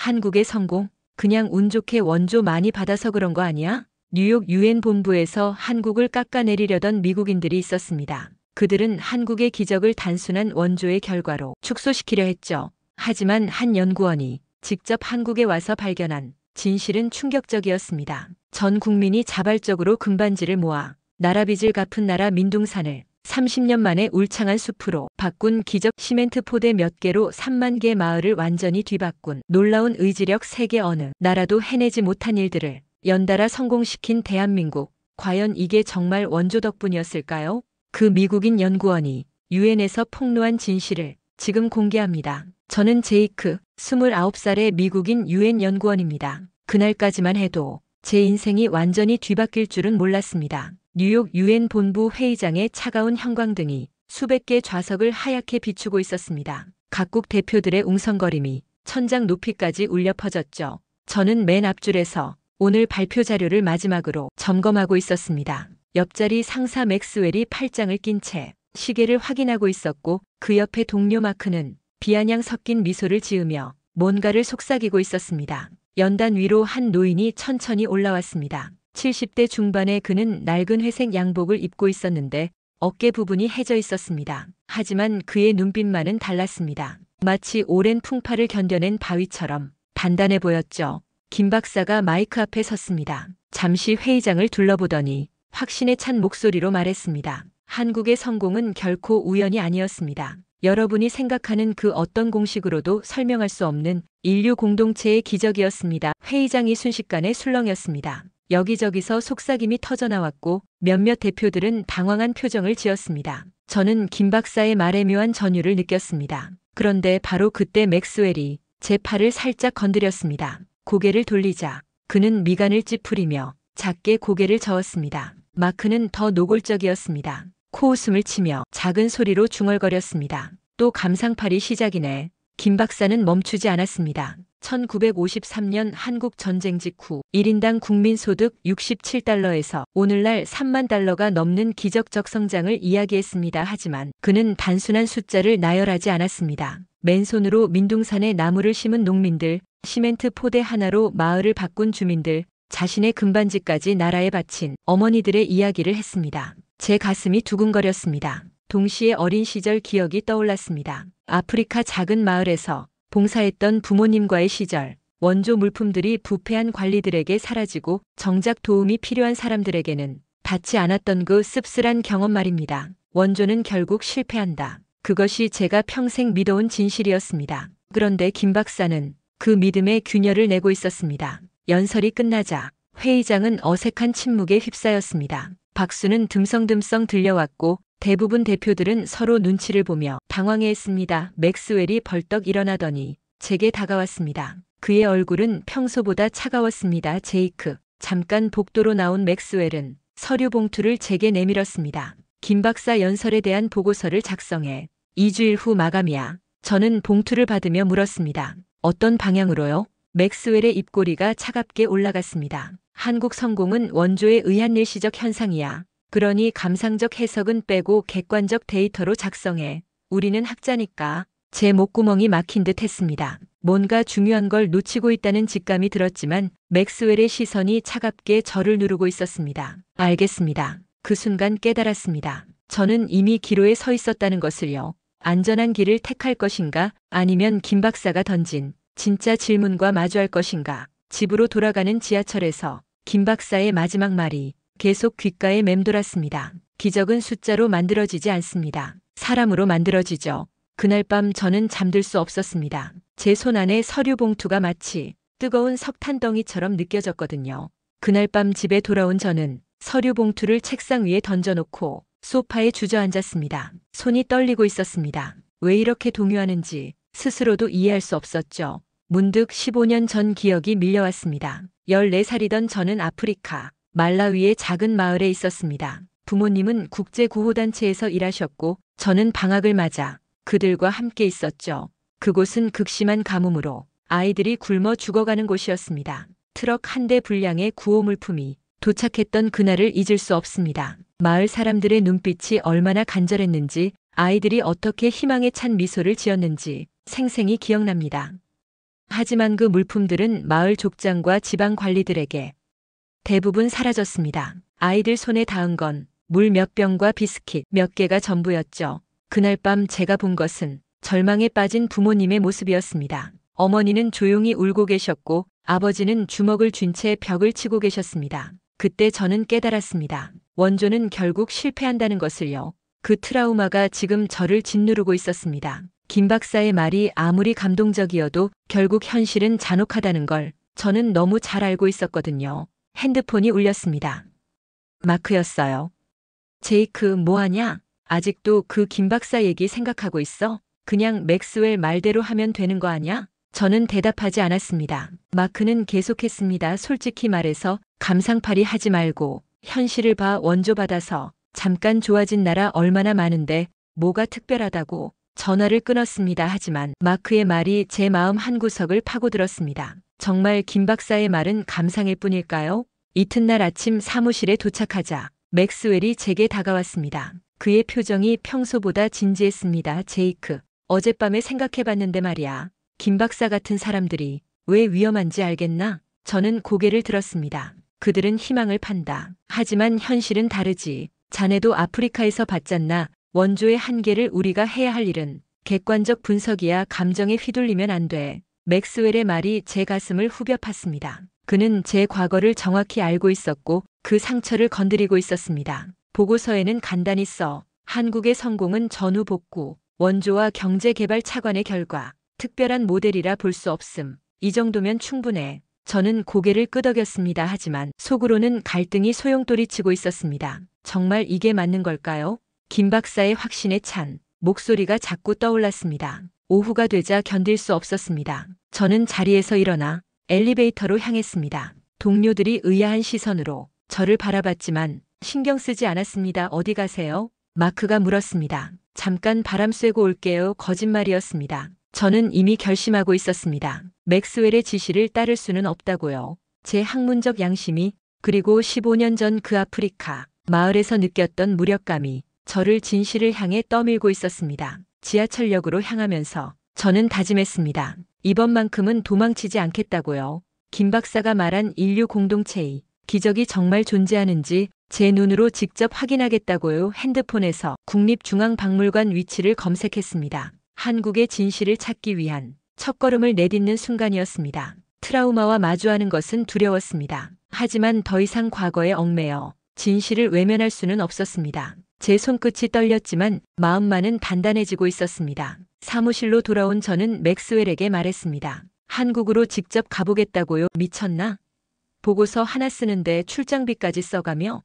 한국의 성공? 그냥 운 좋게 원조 많이 받아서 그런 거 아니야? 뉴욕 유엔 본부에서 한국을 깎아내리려던 미국인들이 있었습니다. 그들은 한국의 기적을 단순한 원조의 결과로 축소시키려 했죠. 하지만 한 연구원이 직접 한국에 와서 발견한 진실은 충격적이었습니다. 전 국민이 자발적으로 금반지를 모아 나라빚을 갚은 나라 민둥산을 30년 만에 울창한 숲으로 바꾼 기적, 시멘트 포대 몇 개로 3만 개 마을을 완전히 뒤바꾼 놀라운 의지력, 세계 어느 나라도 해내지 못한 일들을 연달아 성공시킨 대한민국. 과연 이게 정말 원조 덕분이었을까요? 그 미국인 연구원이 유엔에서 폭로한 진실을 지금 공개합니다. 저는 제이크, 29살의 미국인 유엔 연구원입니다. 그날까지만 해도 제 인생이 완전히 뒤바뀔 줄은 몰랐습니다. 뉴욕 유엔 본부 회의장의 차가운 형광등이 수백 개 좌석을 하얗게 비추고 있었습니다. 각국 대표들의 웅성거림이 천장 높이까지 울려 퍼졌죠. 저는 맨 앞줄에서 오늘 발표 자료를 마지막으로 점검하고 있었습니다. 옆자리 상사 맥스웰이 팔짱을 낀 채 시계를 확인하고 있었고 그 옆에 동료 마크는 비아냥 섞인 미소를 지으며 뭔가를 속삭이고 있었습니다. 연단 위로 한 노인이 천천히 올라왔습니다. 70대 중반의 그는 낡은 회색 양복을 입고 있었는데 어깨 부분이 해져 있었습니다. 하지만 그의 눈빛만은 달랐습니다. 마치 오랜 풍파를 견뎌낸 바위처럼 단단해 보였죠. 김 박사가 마이크 앞에 섰습니다. 잠시 회의장을 둘러보더니 확신에 찬 목소리로 말했습니다. 한국의 성공은 결코 우연이 아니었습니다. 여러분이 생각하는 그 어떤 공식으로도 설명할 수 없는 인류 공동체의 기적이었습니다. 회의장이 순식간에 술렁였습니다. 여기저기서 속삭임이 터져나왔고 몇몇 대표들은 당황한 표정을 지었습니다. 저는 김 박사의 말에 묘한 전율을 느꼈습니다. 그런데 바로 그때 맥스웰이 제 팔을 살짝 건드렸습니다. 고개를 돌리자 그는 미간을 찌푸리며 작게 고개를 저었습니다. 마크는 더 노골적이었습니다. 코웃음을 치며 작은 소리로 중얼거렸습니다. 또 감상팔이 시작이네. 김 박사는 멈추지 않았습니다. 1953년 한국 전쟁 직후 1인당 국민소득 67달러에서 오늘날 3만 달러가 넘는 기적적 성장을 이야기했습니다. 하지만 그는 단순한 숫자를 나열하지 않았습니다. 맨손으로 민둥산에 나무를 심은 농민들, 시멘트 포대 하나로 마을을 바꾼 주민들, 자신의 금반지까지 나라에 바친 어머니들의 이야기를 했습니다. 제 가슴이 두근거렸습니다. 동시에 어린 시절 기억이 떠올랐습니다. 아프리카 작은 마을에서 봉사했던 부모님과의 시절, 원조 물품들이 부패한 관리들에게 사라지고 정작 도움이 필요한 사람들에게는 닿지 않았던 그 씁쓸한 경험 말입니다. 원조는 결국 실패한다. 그것이 제가 평생 믿어온 진실이었습니다. 그런데 김 박사는 그 믿음에 균열을 내고 있었습니다. 연설이 끝나자 회의장은 어색한 침묵에 휩싸였습니다. 박수는 듬성듬성 들려왔고 대부분 대표들은 서로 눈치를 보며 당황해했습니다. 맥스웰이 벌떡 일어나더니 제게 다가왔습니다. 그의 얼굴은 평소보다 차가웠습니다. 제이크. 잠깐 복도로 나온 맥스웰은 서류 봉투를 제게 내밀었습니다. 김 박사 연설에 대한 보고서를 작성해 2주일 후 마감이야. 저는 봉투를 받으며 물었습니다. 어떤 방향으로요? 맥스웰의 입꼬리가 차갑게 올라갔습니다. 한국 성공은 원조에 의한 일시적 현상이야. 그러니 감상적 해석은 빼고 객관적 데이터로 작성해. 우리는 학자니까. 제 목구멍이 막힌 듯 했습니다. 뭔가 중요한 걸 놓치고 있다는 직감이 들었지만 맥스웰의 시선이 차갑게 저를 누르고 있었습니다. 알겠습니다. 그 순간 깨달았습니다. 저는 이미 기로에 서 있었다는 것을요. 안전한 길을 택할 것인가 아니면 김 박사가 던진 진짜 질문과 마주할 것인가. 집으로 돌아가는 지하철에서 김 박사의 마지막 말이 계속 귓가에 맴돌았습니다. 기적은 숫자로 만들어지지 않습니다. 사람으로 만들어지죠. 그날 밤 저는 잠들 수 없었습니다. 제 손 안에 서류 봉투가 마치 뜨거운 석탄덩이처럼 느껴졌거든요. 그날 밤 집에 돌아온 저는 서류 봉투를 책상 위에 던져놓고 소파에 주저앉았습니다. 손이 떨리고 있었습니다. 왜 이렇게 동요하는지 스스로도 이해할 수 없었죠. 문득 15년 전 기억이 밀려왔습니다. 14살이던 저는 아프리카 말라위의 작은 마을에 있었습니다. 부모님은 국제구호단체에서 일하셨고 저는 방학을 맞아 그들과 함께 있었죠. 그곳은 극심한 가뭄으로 아이들이 굶어 죽어가는 곳이었습니다. 트럭 한 대 분량의 구호물품이 도착했던 그날을 잊을 수 없습니다. 마을 사람들의 눈빛이 얼마나 간절했는지, 아이들이 어떻게 희망에 찬 미소를 지었는지 생생히 기억납니다. 하지만 그 물품들은 마을 족장과 지방 관리들에게 대부분 사라졌습니다. 아이들 손에 닿은 건 물 몇 병과 비스킷 몇 개가 전부였죠. 그날 밤 제가 본 것은 절망에 빠진 부모님의 모습이었습니다. 어머니는 조용히 울고 계셨고 아버지는 주먹을 쥔 채 벽을 치고 계셨습니다. 그때 저는 깨달았습니다. 원조는 결국 실패한다는 것을요. 그 트라우마가 지금 저를 짓누르고 있었습니다. 김 박사의 말이 아무리 감동적이어도 결국 현실은 잔혹하다는 걸 저는 너무 잘 알고 있었거든요. 핸드폰이 울렸습니다. 마크였어요. 제이크, 뭐하냐? 아직도 그 김 박사 얘기 생각하고 있어? 그냥 맥스웰 말대로 하면 되는 거 아냐? 저는 대답하지 않았습니다. 마크는 계속했습니다. 솔직히 말해서 감상팔이 하지 말고 현실을 봐. 원조 받아서 잠깐 좋아진 나라 얼마나 많은데 뭐가 특별하다고. 전화를 끊었습니다. 하지만 마크의 말이 제 마음 한구석을 파고들었습니다. 정말 김 박사의 말은 감상일 뿐일까요? 이튿날 아침 사무실에 도착하자 맥스웰이 제게 다가왔습니다. 그의 표정이 평소보다 진지했습니다. 제이크, 어젯밤에 생각해봤는데 말이야. 김 박사 같은 사람들이 왜 위험한지 알겠나? 저는 고개를 들었습니다. 그들은 희망을 판다. 하지만 현실은 다르지. 자네도 아프리카에서 봤잖나. 원조의 한계를 우리가 해야 할 일은 객관적 분석이야. 감정에 휘둘리면 안 돼. 맥스웰의 말이 제 가슴을 후벼 팠습니다. 그는 제 과거를 정확히 알고 있었고 그 상처를 건드리고 있었습니다. 보고서에는 간단히 써. 한국의 성공은 전후 복구, 원조와 경제개발 차관의 결과, 특별한 모델이라 볼 수 없음. 이 정도면 충분해. 저는 고개를 끄덕였습니다. 하지만 속으로는 갈등이 소용돌이치고 있었습니다. 정말 이게 맞는 걸까요? 김 박사의 확신에 찬 목소리가 자꾸 떠올랐습니다. 오후가 되자 견딜 수 없었습니다. 저는 자리에서 일어나 엘리베이터로 향했습니다. 동료들이 의아한 시선으로 저를 바라봤지만 신경 쓰지 않았습니다. 어디 가세요? 마크가 물었습니다. 잠깐 바람 쐬고 올게요. 거짓말이었습니다. 저는 이미 결심하고 있었습니다. 맥스웰의 지시를 따를 수는 없다고요. 제 학문적 양심이, 그리고 15년 전 그 아프리카 마을에서 느꼈던 무력감이 저를 진실을 향해 떠밀고 있었습니다. 지하철역으로 향하면서 저는 다짐했습니다. 이번만큼은 도망치지 않겠다고요. 김 박사가 말한 인류 공동체의 기적이 정말 존재하는지 제 눈으로 직접 확인하겠다고요. 핸드폰에서 국립중앙박물관 위치를 검색했습니다. 한국의 진실을 찾기 위한 첫걸음을 내딛는 순간이었습니다. 트라우마와 마주하는 것은 두려웠습니다. 하지만 더 이상 과거에 얽매여 진실을 외면할 수는 없었습니다. 제 손끝이 떨렸지만 마음만은 단단해지고 있었습니다. 사무실로 돌아온 저는 맥스웰에게 말했습니다. 한국으로 직접 가보겠다고요. 미쳤나? 보고서 하나 쓰는데 출장비까지 써가며?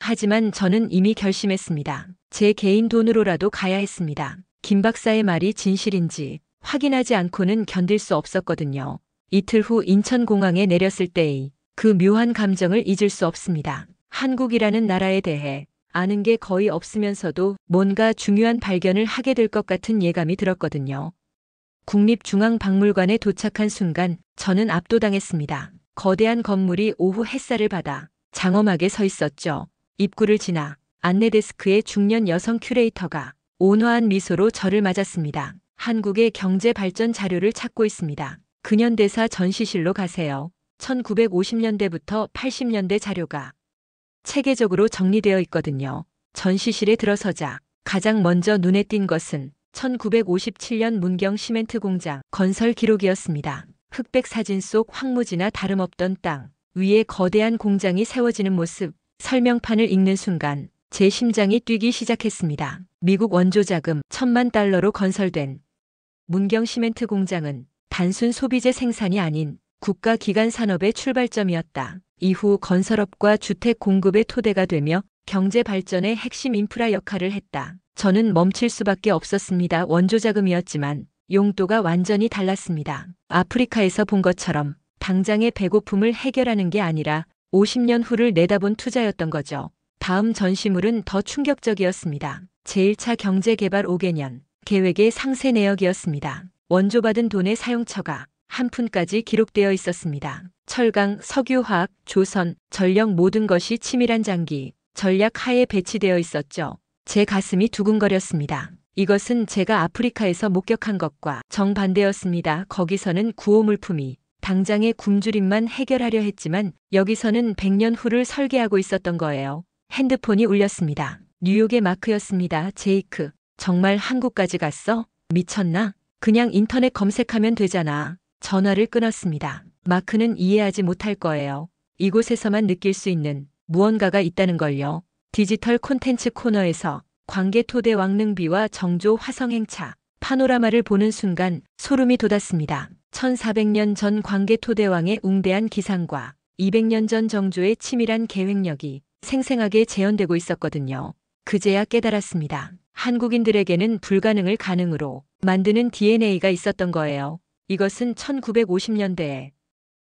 하지만 저는 이미 결심했습니다. 제 개인 돈으로라도 가야 했습니다. 김 박사의 말이 진실인지 확인하지 않고는 견딜 수 없었거든요. 이틀 후 인천공항에 내렸을 때의 그 묘한 감정을 잊을 수 없습니다. 한국이라는 나라에 대해 아는 게 거의 없으면서도 뭔가 중요한 발견을 하게 될 것 같은 예감이 들었거든요. 국립중앙박물관에 도착한 순간 저는 압도당했습니다. 거대한 건물이 오후 햇살을 받아 장엄하게 서 있었죠. 입구를 지나 안내데스크의 중년 여성 큐레이터가 온화한 미소로 저를 맞았습니다. 한국의 경제 발전 자료를 찾고 있습니다. 근현대사 전시실로 가세요. 1950년대부터 80년대 자료가 체계적으로 정리되어 있거든요. 전시실에 들어서자 가장 먼저 눈에 띈 것은 1957년 문경 시멘트 공장 건설 기록이었습니다. 흑백 사진 속 황무지나 다름없던 땅 위에 거대한 공장이 세워지는 모습, 설명판을 읽는 순간 제 심장이 뛰기 시작했습니다. 미국 원조 자금 1,000만 달러로 건설된 문경 시멘트 공장은 단순 소비재 생산이 아닌 국가 기간 산업의 출발점이었다. 이후 건설업과 주택 공급의 토대가 되며 경제 발전의 핵심 인프라 역할을 했다. 저는 멈출 수밖에 없었습니다. 원조 자금이었지만 용도가 완전히 달랐습니다. 아프리카에서 본 것처럼 당장의 배고픔을 해결하는 게 아니라 50년 후를 내다본 투자였던 거죠. 다음 전시물은 더 충격적이었습니다. 제1차 경제개발 5개년 계획의 상세 내역이었습니다. 원조받은 돈의 사용처가 한 푼까지 기록되어 있었습니다. 철강, 석유화학, 조선, 전력 모든 것이 치밀한 장기, 전략 하에 배치되어 있었죠. 제 가슴이 두근거렸습니다. 이것은 제가 아프리카에서 목격한 것과 정반대였습니다. 거기서는 구호물품이 당장의 굶주림만 해결하려 했지만 여기서는 100년 후를 설계하고 있었던 거예요. 핸드폰이 울렸습니다. 뉴욕의 마크였습니다. 제이크, 정말 한국까지 갔어? 미쳤나? 그냥 인터넷 검색하면 되잖아. 전화를 끊었습니다. 마크는 이해하지 못할 거예요. 이곳에서만 느낄 수 있는 무언가가 있다는 걸요. 디지털 콘텐츠 코너에서 광개 토대 왕능비와 정조 화성행차 파노라마를 보는 순간 소름이 돋았습니다. 1400년 전 광개 토대왕의 웅대한 기상과 200년 전 정조의 치밀한 계획력이 생생하게 재현되고 있었거든요. 그제야 깨달았습니다. 한국인들에게는 불가능을 가능으로 만드는 DNA가 있었던 거예요. 이것은 1950년대에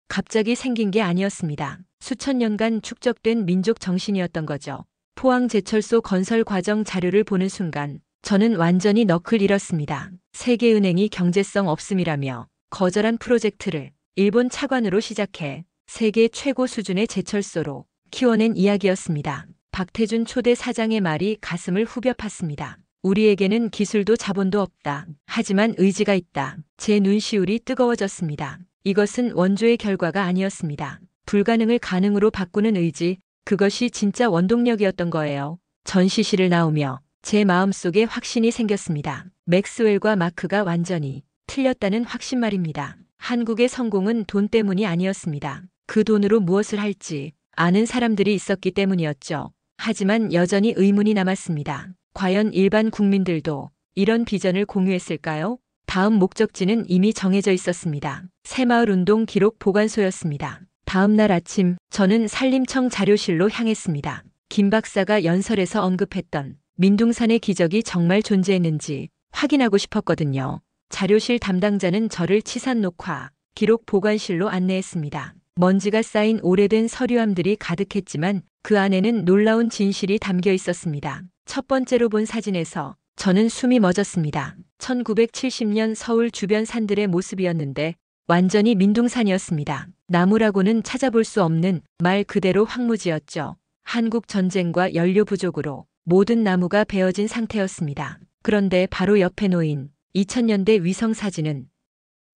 갑자기 생긴 게 아니었습니다. 수천 년간 축적된 민족 정신이었던 거죠. 포항제철소 건설 과정 자료를 보는 순간 저는 완전히 넋을 잃었습니다. 세계은행이 경제성 없음이라며 거절한 프로젝트를 일본 차관으로 시작해 세계 최고 수준의 제철소로 키워낸 이야기였습니다. 박태준 초대 사장의 말이 가슴을 후벼 팠습니다. 우리에게는 기술도 자본도 없다. 하지만 의지가 있다. 제 눈시울이 뜨거워졌습니다. 이것은 원조의 결과가 아니었습니다. 불가능을 가능으로 바꾸는 의지, 그것이 진짜 원동력이었던 거예요. 전시실을 나오며 제 마음속에 확신이 생겼습니다. 맥스웰과 마크가 완전히 틀렸다는 확신 말입니다. 한국의 성공은 돈 때문이 아니었습니다. 그 돈으로 무엇을 할지 아는 사람들이 있었기 때문이었죠. 하지만 여전히 의문이 남았습니다. 과연 일반 국민들도 이런 비전을 공유했을까요? 다음 목적지는 이미 정해져 있었습니다. 새마을운동 기록 보관소였습니다. 다음 날 아침 저는 산림청 자료실로 향했습니다. 김 박사가 연설에서 언급했던 민둥산의 기적이 정말 존재했는지 확인하고 싶었거든요. 자료실 담당자는 저를 치산 녹화 기록 보관실로 안내했습니다. 먼지가 쌓인 오래된 서류함들이 가득했지만 그 안에는 놀라운 진실이 담겨 있었습니다. 첫 번째로 본 사진에서 저는 숨이 멎었습니다. 1970년 서울 주변 산들의 모습이었는데 완전히 민둥산이었습니다. 나무라고는 찾아볼 수 없는 말 그대로 황무지였죠. 한국 전쟁과 연료 부족으로 모든 나무가 베어진 상태였습니다. 그런데 바로 옆에 놓인 2000년대 위성 사진은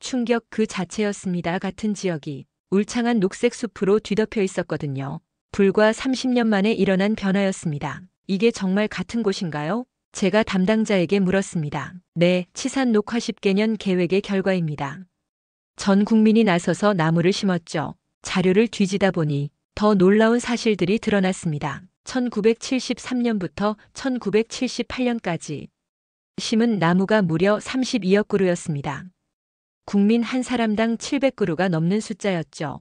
충격 그 자체였습니다. 같은 지역이 울창한 녹색 숲으로 뒤덮여 있었거든요. 불과 30년 만에 일어난 변화였습니다. 이게 정말 같은 곳인가요? 제가 담당자에게 물었습니다. 네, 치산 녹화 10개년 계획의 결과입니다. 전 국민이 나서서 나무를 심었죠. 자료를 뒤지다 보니 더 놀라운 사실들이 드러났습니다. 1973년부터 1978년까지 심은 나무가 무려 32억 그루였습니다. 국민 한 사람당 700그루가 넘는 숫자였죠.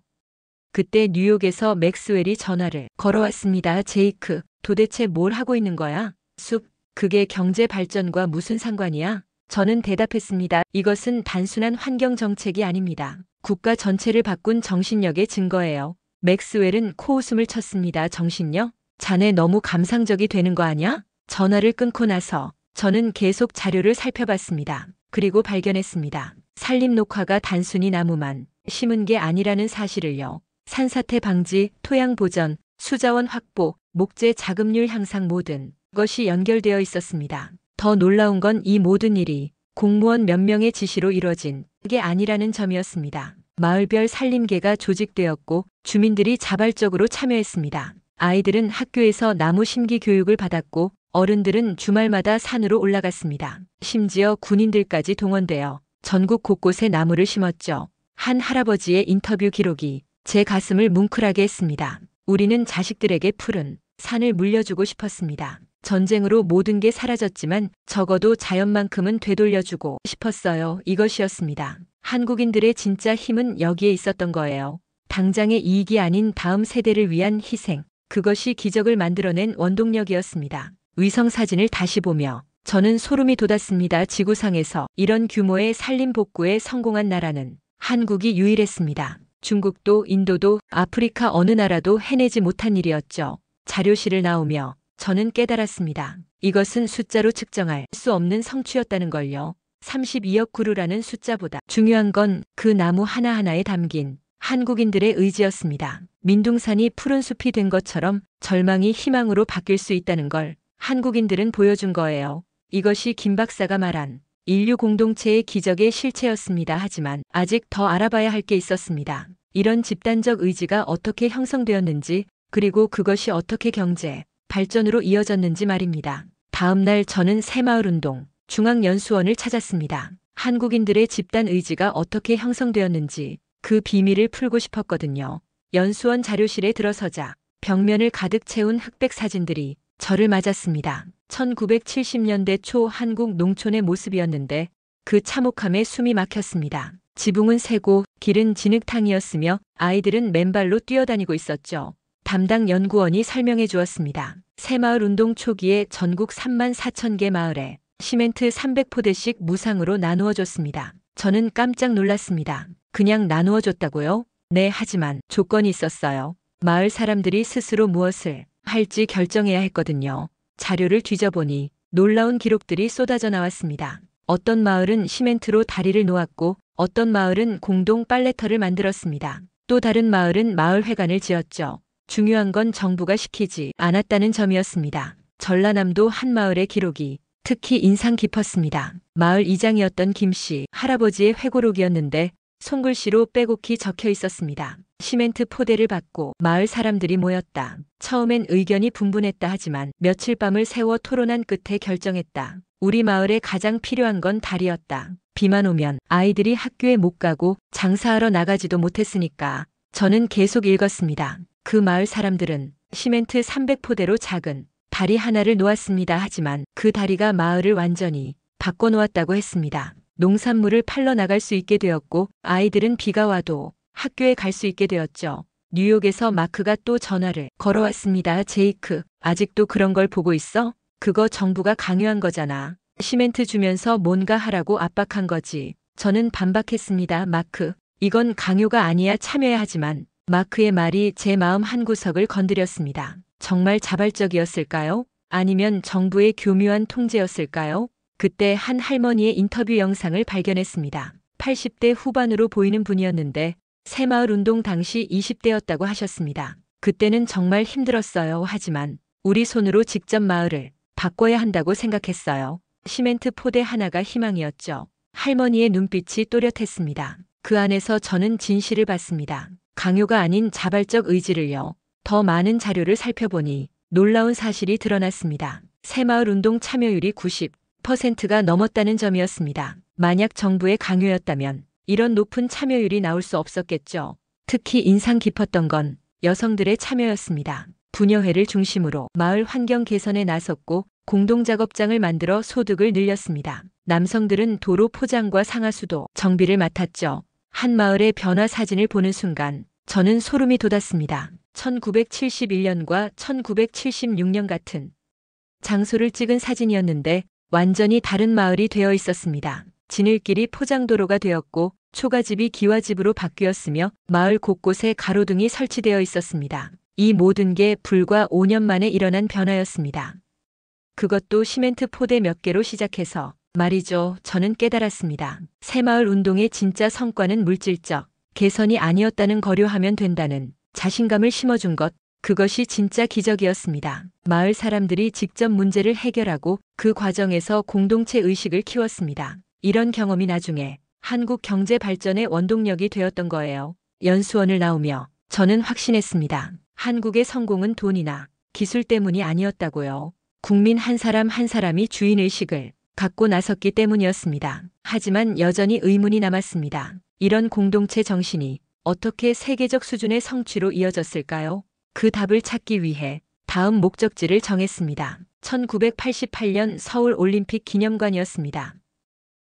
그때 뉴욕에서 맥스웰이 전화를 걸어왔습니다. 제이크, 도대체 뭘 하고 있는 거야? 숲, 그게 경제 발전과 무슨 상관이야? 저는 대답했습니다. 이것은 단순한 환경 정책이 아닙니다. 국가 전체를 바꾼 정신력의 증거예요. 맥스웰은 코웃음을 쳤습니다. 정신력? 자네 너무 감상적이 되는 거 아냐? 전화를 끊고 나서 저는 계속 자료를 살펴봤습니다. 그리고 발견했습니다. 산림 녹화가 단순히 나무만 심은 게 아니라는 사실을요. 산사태 방지, 토양 보전, 수자원 확보, 목재 자급률 향상 모든 것이 연결되어 있었습니다. 더 놀라운 건 이 모든 일이 공무원 몇 명의 지시로 이뤄진 게 아니라는 점이었습니다. 마을별 산림계가 조직되었고 주민들이 자발적으로 참여했습니다. 아이들은 학교에서 나무 심기 교육을 받았고 어른들은 주말마다 산으로 올라갔습니다. 심지어 군인들까지 동원되어 전국 곳곳에 나무를 심었죠. 한 할아버지의 인터뷰 기록이 제 가슴을 뭉클하게 했습니다. 우리는 자식들에게 푸른 산을 물려주고 싶었습니다. 전쟁으로 모든 게 사라졌지만 적어도 자연만큼은 되돌려주고 싶었어요. 이것이었습니다. 한국인들의 진짜 힘은 여기에 있었던 거예요. 당장의 이익이 아닌 다음 세대를 위한 희생. 그것이 기적을 만들어낸 원동력이었습니다. 위성 사진을 다시 보며 저는 소름이 돋았습니다. 지구상에서 이런 규모의 산림 복구에 성공한 나라는 한국이 유일했습니다. 중국도 인도도 아프리카 어느 나라도 해내지 못한 일이었죠. 자료실을 나오며 저는 깨달았습니다. 이것은 숫자로 측정할 수 없는 성취였다는 걸요. 32억 그루라는 숫자보다 중요한 건 그 나무 하나하나에 담긴 한국인들의 의지였습니다. 민둥산이 푸른 숲이 된 것처럼 절망이 희망으로 바뀔 수 있다는 걸 한국인들은 보여준 거예요. 이것이 김 박사가 말한 인류 공동체의 기적의 실체였습니다. 하지만 아직 더 알아봐야 할 게 있었습니다. 이런 집단적 의지가 어떻게 형성되었는지, 그리고 그것이 어떻게 경제 발전으로 이어졌는지 말입니다. 다음 날 저는 새마을운동 중앙연수원을 찾았습니다. 한국인들의 집단 의지가 어떻게 형성되었는지 그 비밀을 풀고 싶었거든요. 연수원 자료실에 들어서자 벽면을 가득 채운 흑백 사진들이 저를 맞았습니다. 1970년대 초 한국 농촌의 모습이었는데 그 참혹함에 숨이 막혔습니다. 지붕은 새고 길은 진흙탕이었으며 아이들은 맨발로 뛰어다니고 있었죠. 담당 연구원이 설명해 주었습니다. 새마을운동 초기에 전국 3만 4천 개 마을에 시멘트 300포대씩 무상으로 나누어 줬습니다. 저는 깜짝 놀랐습니다. 그냥 나누어 줬다고요? 네, 하지만 조건이 있었어요. 마을 사람들이 스스로 무엇을 할지 결정해야 했거든요. 자료를 뒤져보니 놀라운 기록들이 쏟아져 나왔습니다. 어떤 마을은 시멘트로 다리를 놓았고 어떤 마을은 공동 빨래터를 만들었습니다. 또 다른 마을은 마을회관을 지었죠. 중요한 건 정부가 시키지 않았다는 점이었습니다. 전라남도 한 마을의 기록이 특히 인상 깊었습니다. 마을 이장이었던 김씨 할아버지의 회고록이었는데 손글씨로 빼곡히 적혀 있었습니다. 시멘트 포대를 받고 마을 사람들이 모였다. 처음엔 의견이 분분했다. 하지만 며칠 밤을 새워 토론한 끝에 결정했다. 우리 마을에 가장 필요한 건 다리였다. 비만 오면 아이들이 학교에 못 가고 장사하러 나가지도 못했으니까. 저는 계속 읽었습니다. 그 마을 사람들은 시멘트 300포대로 작은 다리 하나를 놓았습니다. 하지만 그 다리가 마을을 완전히 바꿔놓았다고 했습니다. 농산물을 팔러 나갈 수 있게 되었고 아이들은 비가 와도 학교에 갈 수 있게 되었죠. 뉴욕에서 마크가 또 전화를 걸어왔습니다. 제이크, 아직도 그런 걸 보고 있어? 그거 정부가 강요한 거잖아. 시멘트 주면서 뭔가 하라고 압박한 거지. 저는 반박했습니다. 마크, 이건 강요가 아니야. 참여해야 하지만 마크의 말이 제 마음 한구석을 건드렸습니다. 정말 자발적이었을까요? 아니면 정부의 교묘한 통제였을까요? 그때 한 할머니의 인터뷰 영상을 발견했습니다. 80대 후반으로 보이는 분이었는데 새마을운동 당시 20대였다고 하셨습니다. 그때는 정말 힘들었어요. 하지만 우리 손으로 직접 마을을 바꿔야 한다고 생각했어요. 시멘트 포대 하나가 희망이었죠. 할머니의 눈빛이 또렷했습니다. 그 안에서 저는 진실을 봤습니다. 강요가 아닌 자발적 의지를요. 더 많은 자료를 살펴보니 놀라운 사실이 드러났습니다. 새마을운동 참여율이 90%가 넘었다는 점이었습니다. 만약 정부의 강요였다면 이런 높은 참여율이 나올 수 없었겠죠. 특히 인상 깊었던 건 여성들의 참여였습니다. 부녀회를 중심으로 마을 환경 개선에 나섰고 공동작업장을 만들어 소득을 늘렸습니다. 남성들은 도로 포장과 상하수도 정비를 맡았죠. 한 마을의 변화 사진을 보는 순간 저는 소름이 돋았습니다. 1971년과 1976년 같은 장소를 찍은 사진이었는데 완전히 다른 마을이 되어 있었습니다. 지늘길이 포장도로가 되었고 초가집이 기와집으로 바뀌었으며 마을 곳곳에 가로등이 설치되어 있었습니다. 이 모든 게 불과 5년 만에 일어난 변화였습니다. 그것도 시멘트 포대 몇 개로 시작해서 말이죠. 저는 깨달았습니다. 새마을 운동의 진짜 성과는 물질적 개선이 아니었다는 거료하면 된다는 자신감을 심어준 것, 그것이 진짜 기적이었습니다. 마을 사람들이 직접 문제를 해결하고 그 과정에서 공동체 의식을 키웠습니다. 이런 경험이 나중에 한국 경제 발전의 원동력이 되었던 거예요. 연수원을 나오며 저는 확신했습니다. 한국의 성공은 돈이나 기술 때문이 아니었다고요. 국민 한 사람 한 사람이 주인의식을 갖고 나섰기 때문이었습니다. 하지만 여전히 의문이 남았습니다. 이런 공동체 정신이 어떻게 세계적 수준의 성취로 이어졌을까요? 그 답을 찾기 위해 다음 목적지를 정했습니다. 1988년 서울올림픽 기념관이었습니다.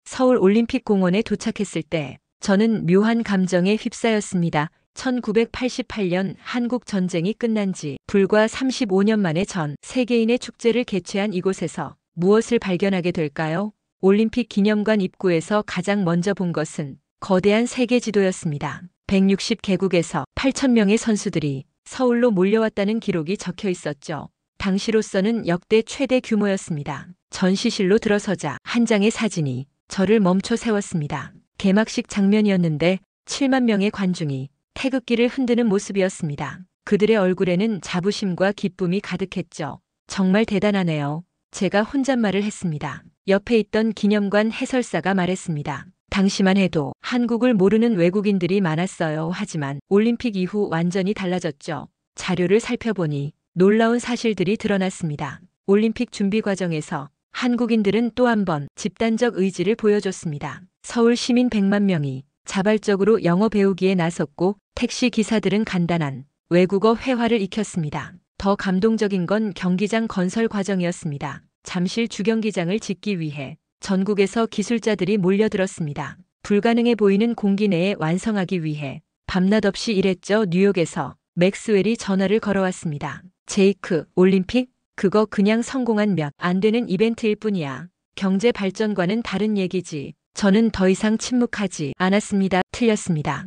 서울올림픽공원에 도착했을 때 저는 묘한 감정에 휩싸였습니다. 1988년 한국 전쟁이 끝난 지 불과 35년 만에 전 세계인의 축제를 개최한 이곳에서 무엇을 발견하게 될까요? 올림픽 기념관 입구에서 가장 먼저 본 것은 거대한 세계 지도였습니다. 160개국에서 8,000명의 선수들이 서울로 몰려왔다는 기록이 적혀 있었죠. 당시로서는 역대 최대 규모였습니다. 전시실로 들어서자 한 장의 사진이 저를 멈춰 세웠습니다. 개막식 장면이었는데 7만 명의 관중이 태극기를 흔드는 모습이었습니다. 그들의 얼굴에는 자부심과 기쁨이 가득했죠. 정말 대단하네요. 제가 혼잣말을 했습니다. 옆에 있던 기념관 해설사가 말했습니다. 당시만 해도 한국을 모르는 외국인들이 많았어요. 하지만 올림픽 이후 완전히 달라졌죠. 자료를 살펴보니 놀라운 사실들이 드러났습니다. 올림픽 준비 과정에서 한국인들은 또 한 번 집단적 의지를 보여줬습니다. 서울 시민 100만 명이 자발적으로 영어 배우기에 나섰고 택시 기사들은 간단한 외국어 회화를 익혔습니다. 더 감동적인 건 경기장 건설 과정이었습니다. 잠실 주경기장을 짓기 위해 전국에서 기술자들이 몰려들었습니다. 불가능해 보이는 공기 내에 완성하기 위해 밤낮 없이 일했죠. 뉴욕에서 맥스웰이 전화를 걸어왔습니다. 제이크, 올림픽? 그거 그냥 성공한 몇 안 되는 이벤트일 뿐이야. 경제 발전과는 다른 얘기지. 저는 더 이상 침묵하지 않았습니다. 틀렸습니다.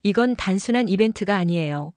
이건 단순한 이벤트가 아니에요.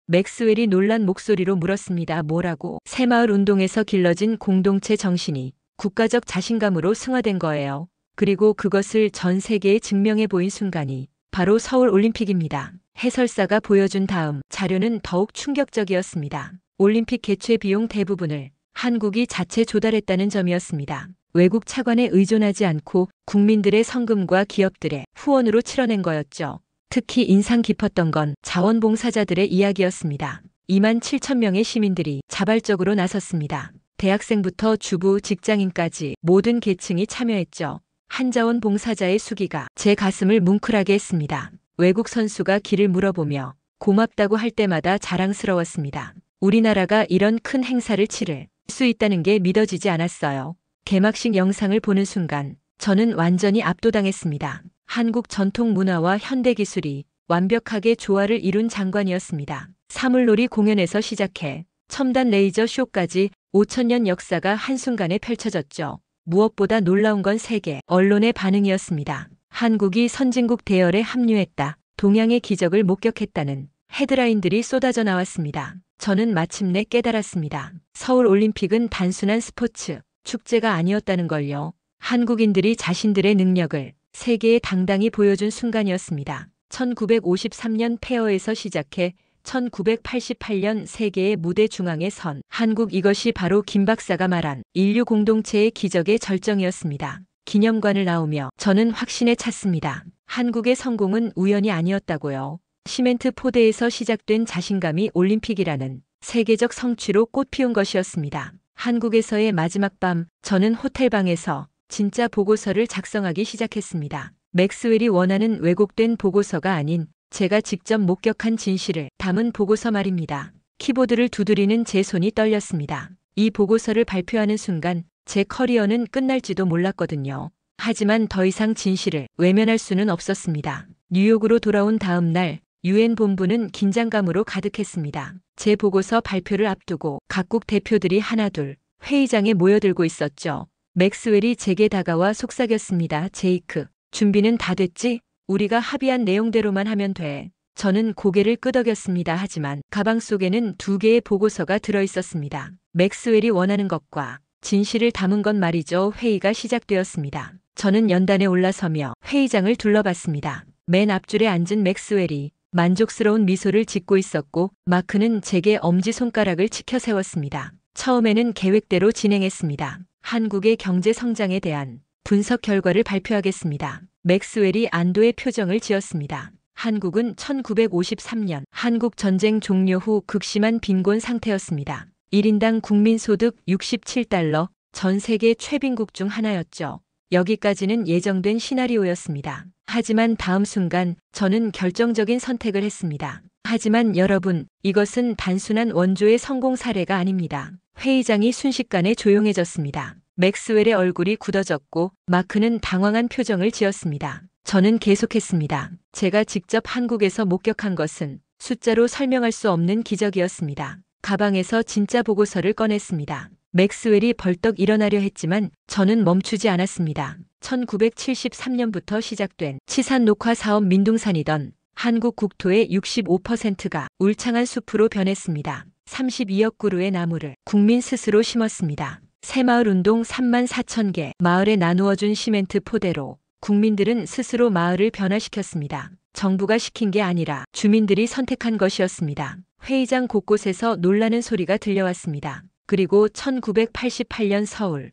맥스웰이 놀란 목소리로 물었습니다. 뭐라고? 새마을 운동에서 길러진 공동체 정신이 국가적 자신감으로 승화된 거예요. 그리고 그것을 전 세계에 증명해 보인 순간이 바로 서울 올림픽입니다. 해설사가 보여준 다음 자료는 더욱 충격적이었습니다. 올림픽 개최 비용 대부분을 한국이 자체 조달했다는 점이었습니다. 외국 차관에 의존하지 않고 국민들의 성금과 기업들의 후원으로 치러낸 거였죠. 특히 인상 깊었던 건 자원봉사자들의 이야기였습니다. 2만 7천 명의 시민들이 자발적으로 나섰습니다. 대학생부터 주부, 직장인까지 모든 계층이 참여했죠. 한자원 봉사자의 수기가 제 가슴을 뭉클하게 했습니다. 외국 선수가 길을 물어보며 고맙다고 할 때마다 자랑스러웠습니다. 우리나라가 이런 큰 행사를 치를 수 있다는 게 믿어지지 않았어요. 개막식 영상을 보는 순간 저는 완전히 압도당했습니다. 한국 전통 문화와 현대 기술이 완벽하게 조화를 이룬 장관이었습니다. 사물놀이 공연에서 시작해 첨단 레이저 쇼까지 5천년 역사가 한순간에 펼쳐졌죠. 무엇보다 놀라운 건 세계 언론의 반응이었습니다. 한국이 선진국 대열에 합류했다. 동양의 기적을 목격했다는 헤드라인들이 쏟아져 나왔습니다. 저는 마침내 깨달았습니다. 서울 올림픽은 단순한 스포츠, 축제가 아니었다는 걸요. 한국인들이 자신들의 능력을 세계에 당당히 보여준 순간이었습니다. 1953년 페어에서 시작해 1988년 세계의 무대 중앙에 선 한국, 이것이 바로 김 박사가 말한 인류 공동체의 기적의 절정이었습니다. 기념관을 나오며 저는 확신에 찼습니다. 한국의 성공은 우연이 아니었다고요. 시멘트 포대에서 시작된 자신감이 올림픽이라는 세계적 성취로 꽃피운 것이었습니다. 한국에서의 마지막 밤, 저는 호텔방에서 진짜 보고서를 작성하기 시작했습니다. 맥스웰이 원하는 왜곡된 보고서가 아닌 제가 직접 목격한 진실을 담은 보고서 말입니다. 키보드를 두드리는 제 손이 떨렸습니다. 이 보고서를 발표하는 순간 제 커리어는 끝날지도 몰랐거든요. 하지만 더 이상 진실을 외면할 수는 없었습니다. 뉴욕으로 돌아온 다음 날 유엔 본부는 긴장감으로 가득했습니다. 제 보고서 발표를 앞두고 각국 대표들이 하나둘 회의장에 모여들고 있었죠. 맥스웰이 제게 다가와 속삭였습니다. 제이크, 준비는 다 됐지? 우리가 합의한 내용대로만 하면 돼. 저는 고개를 끄덕였습니다. 하지만 가방 속에는 2개의 보고서가 들어있었습니다. 맥스웰이 원하는 것과 진실을 담은 건 말이죠. 회의가 시작되었습니다. 저는 연단에 올라서며 회의장을 둘러봤습니다. 맨 앞줄에 앉은 맥스웰이 만족스러운 미소를 짓고 있었고 마크는 제게 엄지손가락을 치켜 세웠습니다. 처음에는 계획대로 진행했습니다. 한국의 경제 성장에 대한 분석 결과를 발표하겠습니다. 맥스웰이 안도의 표정을 지었습니다. 한국은 1953년 한국 전쟁 종료 후 극심한 빈곤 상태였습니다. 1인당 국민소득 67달러, 전 세계 최빈국 중 하나였죠. 여기까지는 예정된 시나리오였습니다. 하지만 다음 순간 저는 결정적인 선택을 했습니다. 하지만 여러분, 이것은 단순한 원조의 성공 사례가 아닙니다. 회의장이 순식간에 조용해졌습니다. 맥스웰의 얼굴이 굳어졌고 마크는 당황한 표정을 지었습니다. 저는 계속했습니다. 제가 직접 한국에서 목격한 것은 숫자로 설명할 수 없는 기적이었습니다. 가방에서 진짜 보고서를 꺼냈습니다. 맥스웰이 벌떡 일어나려 했지만 저는 멈추지 않았습니다. 1973년부터 시작된 치산 녹화 사업 민둥산이던 한국 국토의 65%가 울창한 숲으로 변했습니다. 32억 그루의 나무를 국민 스스로 심었습니다. 새마을 운동 3만 4천 개 마을에 나누어준 시멘트 포대로 국민들은 스스로 마을을 변화시켰습니다. 정부가 시킨 게 아니라 주민들이 선택한 것이었습니다. 회의장 곳곳에서 놀라는 소리가 들려왔습니다. 그리고 1988년 서울.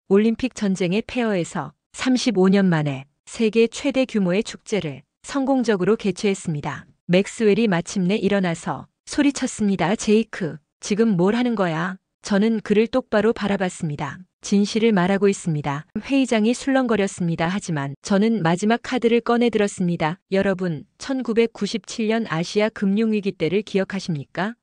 올림픽 전쟁의 폐허에서 35년 만에 세계 최대 규모의 축제를 성공적으로 개최했습니다. 맥스웰이 마침내 일어나서 소리쳤습니다. 제이크, 지금 뭘 하는 거야? 저는 그를 똑바로 바라봤습니다. 진실을 말하고 있습니다. 회의장이 술렁거렸습니다. 하지만 저는 마지막 카드를 꺼내 들었습니다. 여러분, 1997년 아시아 금융위기 때를 기억하십니까?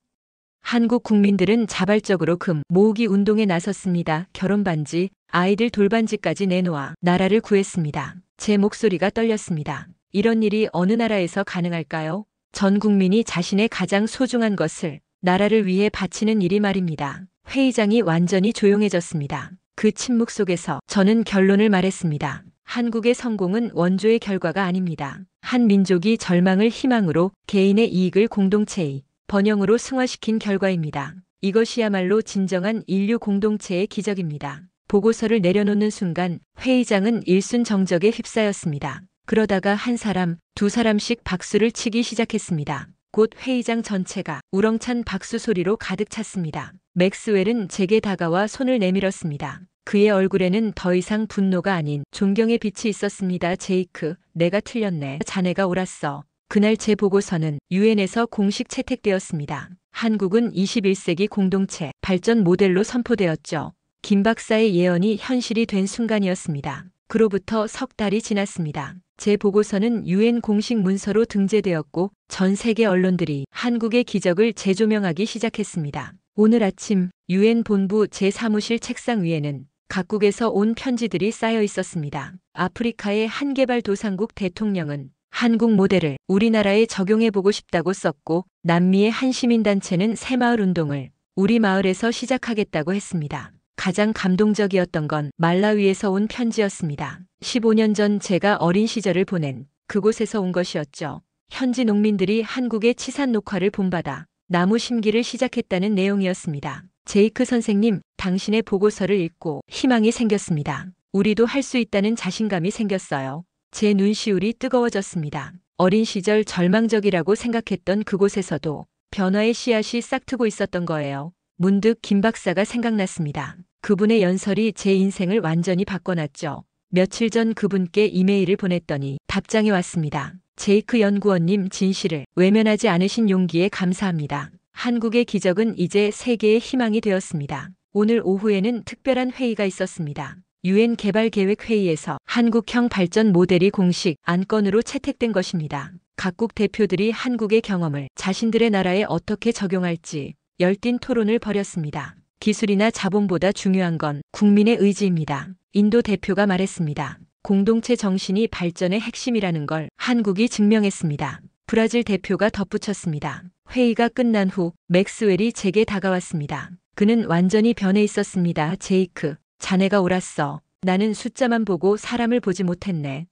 한국 국민들은 자발적으로 금 모으기 운동에 나섰습니다. 결혼반지, 아이들 돌반지까지 내놓아 나라를 구했습니다. 제 목소리가 떨렸습니다. 이런 일이 어느 나라에서 가능할까요? 전 국민이 자신의 가장 소중한 것을 나라를 위해 바치는 일이 말입니다. 회의장이 완전히 조용해졌습니다. 그 침묵 속에서 저는 결론을 말했습니다. 한국의 성공은 원조의 결과가 아닙니다. 한 민족이 절망을 희망으로, 개인의 이익을 공동체의 번영으로 승화시킨 결과입니다. 이것이야말로 진정한 인류 공동체의 기적입니다. 보고서를 내려놓는 순간 회의장은 일순정적에 휩싸였습니다. 그러다가 한 사람, 두 사람씩 박수를 치기 시작했습니다. 곧 회의장 전체가 우렁찬 박수 소리로 가득 찼습니다. 맥스웰은 제게 다가와 손을 내밀었습니다. 그의 얼굴에는 더 이상 분노가 아닌 존경의 빛이 있었습니다. 제이크, 내가 틀렸네. 자네가 옳았어. 그날 제 보고서는 유엔에서 공식 채택되었습니다. 한국은 21세기 공동체 발전 모델로 선포되었죠. 김 박사의 예언이 현실이 된 순간이었습니다. 그로부터 석 달이 지났습니다. 제 보고서는 유엔 공식 문서로 등재되었고 전 세계 언론들이 한국의 기적을 재조명하기 시작했습니다. 오늘 아침 유엔 본부 제 사무실 책상 위에는 각국에서 온 편지들이 쌓여 있었습니다. 아프리카의 한 개발도상국 대통령은 한국 모델을 우리나라에 적용해보고 싶다고 썼고, 남미의 한 시민단체는 새마을 운동을 우리 마을에서 시작하겠다고 했습니다. 가장 감동적이었던 건 말라위에서 온 편지였습니다. 15년 전 제가 어린 시절을 보낸 그곳에서 온 것이었죠. 현지 농민들이 한국의 치산 녹화를 본받아 나무 심기를 시작했다는 내용이었습니다. 제이크 선생님, 당신의 보고서를 읽고 희망이 생겼습니다. 우리도 할 수 있다는 자신감이 생겼어요. 제 눈시울이 뜨거워졌습니다. 어린 시절 절망적이라고 생각했던 그곳에서도 변화의 씨앗이 싹트고 있었던 거예요. 문득 김 박사가 생각났습니다. 그분의 연설이 제 인생을 완전히 바꿔놨죠. 며칠 전 그분께 이메일을 보냈더니 답장이 왔습니다. 제이크 연구원님, 진실을 외면하지 않으신 용기에 감사합니다. 한국의 기적은 이제 세계의 희망이 되었습니다. 오늘 오후에는 특별한 회의가 있었습니다. 유엔 개발계획회의에서 한국형 발전 모델이 공식 안건으로 채택된 것입니다. 각국 대표들이 한국의 경험을 자신들의 나라에 어떻게 적용할지 열띤 토론을 벌였습니다. 기술이나 자본보다 중요한 건 국민의 의지입니다. 인도 대표가 말했습니다. 공동체 정신이 발전의 핵심이라는 걸 한국이 증명했습니다. 브라질 대표가 덧붙였습니다. 회의가 끝난 후 맥스웰이 제게 다가왔습니다. 그는 완전히 변해 있었습니다. 제이크, 자네가 옳았어. 나는 숫자만 보고 사람을 보지 못했네.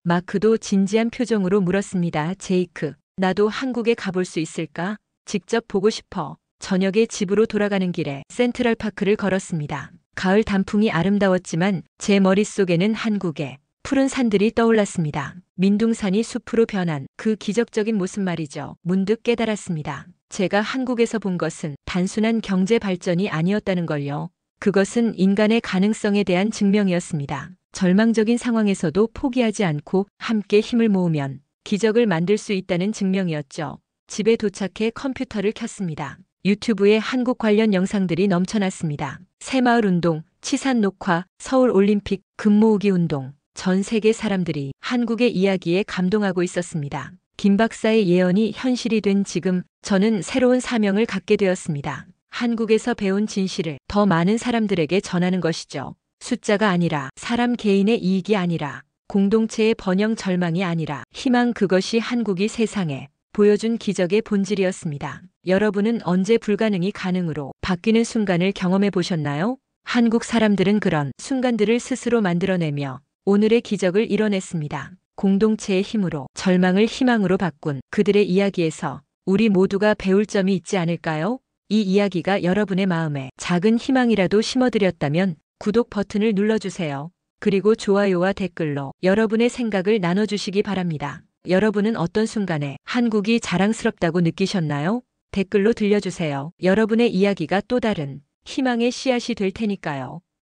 마크도 진지한 표정으로 물었습니다. 제이크, 나도 한국에 가볼 수 있을까? 직접 보고 싶어. 저녁에 집으로 돌아가는 길에 센트럴파크를 걸었습니다. 가을 단풍이 아름다웠지만 제 머릿속에는 한국의 푸른 산들이 떠올랐습니다. 민둥산이 숲으로 변한 그 기적적인 모습 말이죠. 문득 깨달았습니다. 제가 한국에서 본 것은 단순한 경제 발전이 아니었다는 걸요. 그것은 인간의 가능성에 대한 증명이었습니다. 절망적인 상황에서도 포기하지 않고 함께 힘을 모으면 기적을 만들 수 있다는 증명이었죠. 집에 도착해 컴퓨터를 켰습니다. 유튜브에 한국 관련 영상들이 넘쳐났습니다. 새마을 운동, 치산 녹화, 서울 올림픽, 금 모으기 운동. 전 세계 사람들이 한국의 이야기에 감동하고 있었습니다. 김 박사의 예언이 현실이 된 지금 저는 새로운 사명을 갖게 되었습니다. 한국에서 배운 진실을 더 많은 사람들에게 전하는 것이죠. 숫자가 아니라, 사람 개인의 이익이 아니라, 공동체의 번영 절망이 아니라 희망, 그것이 한국이 세상에 보여준 기적의 본질이었습니다. 여러분은 언제 불가능이 가능으로 바뀌는 순간을 경험해 보셨나요? 한국 사람들은 그런 순간들을 스스로 만들어내며 오늘의 기적을 이뤄냈습니다. 공동체의 힘으로 절망을 희망으로 바꾼 그들의 이야기에서 우리 모두가 배울 점이 있지 않을까요? 이 이야기가 여러분의 마음에 작은 희망이라도 심어드렸다면 구독 버튼을 눌러주세요. 그리고 좋아요와 댓글로 여러분의 생각을 나눠주시기 바랍니다. 여러분은 어떤 순간에 한국이 자랑스럽다고 느끼셨나요? 댓글로 들려주세요. 여러분의 이야기가 또 다른 희망의 씨앗이 될 테니까요.